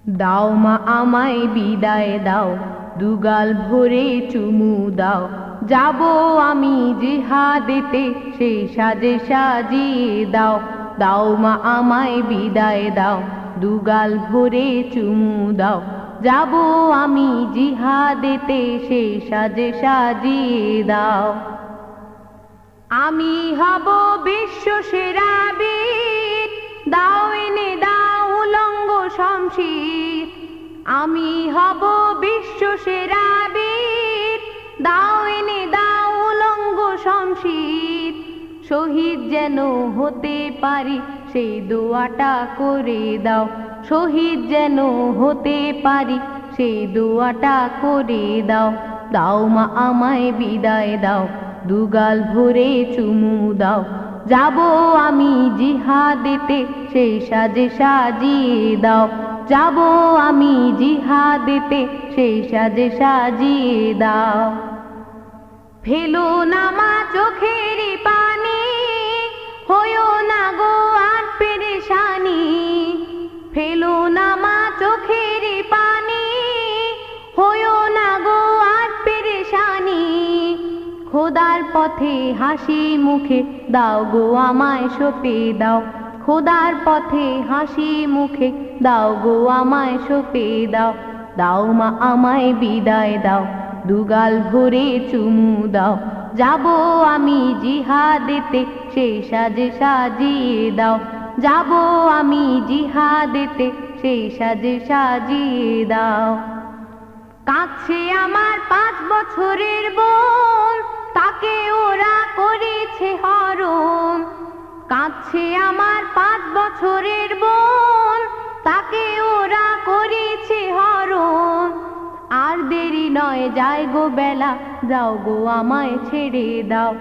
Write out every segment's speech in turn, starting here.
দাও মা আমায় বিদায় দাও, দুগাল ভরে চুমু দাও, যাব আমি জিহাদেতে সেই সাজে সাজিয়ে দাও। দাও মা আমায় বিদায় দাও, দুগাল ভরে চুমু দাও, যাব আমি জিহাদেতে সেই সাজে সাজিয়ে দাও। আমি হব বিশ্ব সেরা বীর, দাও এনে দাও উলঙ্গ শমশির। আমি হব বিশ্ব সেরা বীর, দাও এনে দাও উলঙ্গ শমশির। শহীদ যেন হতে পারি সেই দোয়াটা করে দাও, শহীদ যেন হতে পারি সেই দোয়াটা করে দাও। দাও মা আমায় বিদায় দাও, দুগাল ভরে চুমু দাও, যাব আমি জিহাদেতে সেই সাজে সাজিয়ে দাও। যাব আমি জিহাদেতে সেই সাজে সাজিয়ে দাও। ফেলো না মা চোখের পানি, হইও না গো আর পেরেশানি। ফেলো না মা চোখের পানি, হইও না গো আর পেরেশানি। খোদার পথে হাসি মুখে দাও গো আমায় সঁপে দাও, খোদার পথে হাসি মুখে দাও গো আমায় সঁপে দাও। দাও মা আমায় বিদায় দাও, দুগাল ভরে চুমু দাও, যাব আমি জিহাদেতে সেই সাজে সাজিয়ে দাও। যাব আমি জিহাদেতে সেই সাজে সাজিয়ে দাও। কাছে আমার 5 বছরের বোন, তাকে ওরা করেছে হরণ। কাছে আমার 5 বছরের বোন, তাকে ওরা করেছে হরণ। আর দেরি নয় যায় গো বেলা, দাও গো আমায় ছেড়ে দাও।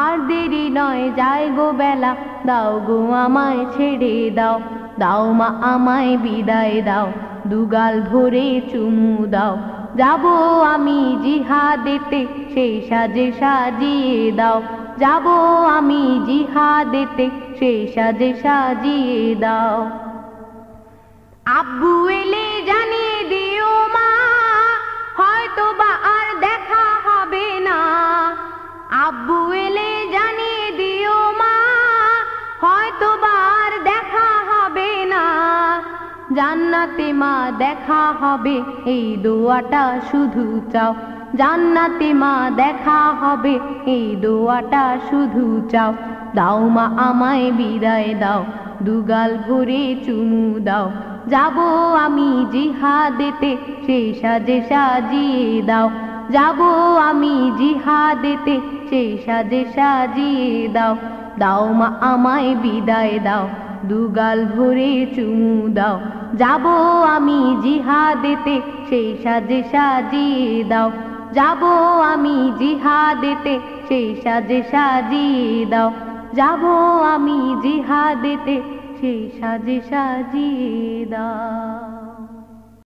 আর দেরি নয় যায় গো বেলা, দাও গো আমায় ছেড়ে দাও। দাও মা আমায় বিদায় দাও, দুগাল ভরে চুমু দাও, যাব আমি জিহাদেতে সেই সাজে সাজিয়ে দাও। যাব আমি জিহাদেতে সেই সাজে সাজিয়ে দাও। আব্বু এলে জানিয়ে দিও মা, হয়তো বা আর দেখা হবে না। আব্বু এলে জানিয়ে দিও মা, হয়তো বা আর দেখা হবে না। জান্নাতে মা দেখা হবে এই দোয়াটা শুধু চাও, জান্নাতে মা দেখা হবে এই দোয়াটা শুধু চাও। দাও মা আমায় বিদায় দাও, দুগাল ভরে চুমু দাও, যাব আমি জিহাদেতে সেই সাজে সাজিয়ে দাও। যাব আমি জিহাদেতে সেই সাজে সাজিয়ে দাও। দাও মা আমায় বিদায় দাও, দুগাল ভরে চুমু দাও, যাব আমি জিহাদেতে সেই সাজে সাজিয়ে দাও। যাব আমি জিহাদেতে সেই সাজে সাজিয়ে দাও। যাব আমি জিহাদেতে সেই সাজে সাজিয়ে দাও।